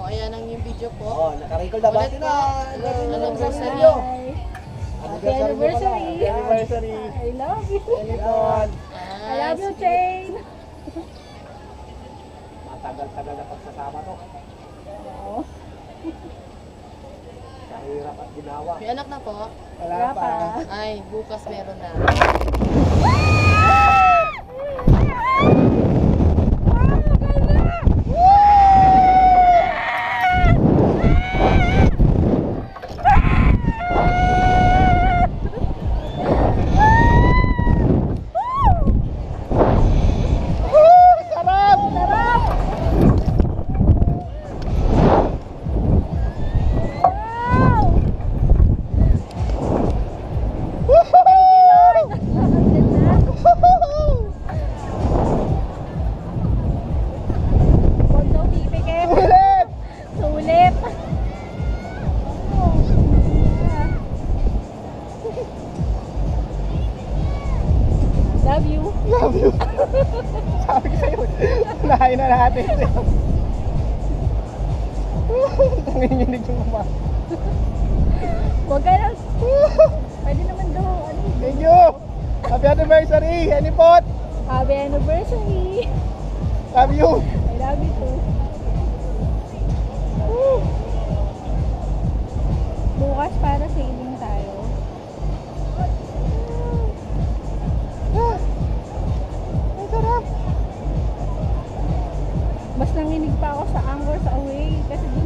ayan ang yung video po. Oh, naka-record na Ulit bati po. na. Anniversary. Happy anniversary. Happy anniversary. I love you. Ayan. I love you, Chain. Matagal-tagal na pagsasama to. Oo. Kahirap at ginawa. May anak na po. Wala pa. Ay, bukas meron na. Sulit. Love you. Love you. Sabi ko sa'yo, unahin na natin. Nanginginig yung mama. Huwag ka na. Pwede naman daw. Ano? Thank you. Happy anniversary, Henipot. Happy anniversary. Love you. I love you too. Bukas para sailing tayo. Ang sarap. Mas nanginig pa ako sa Angkor sa away kasi di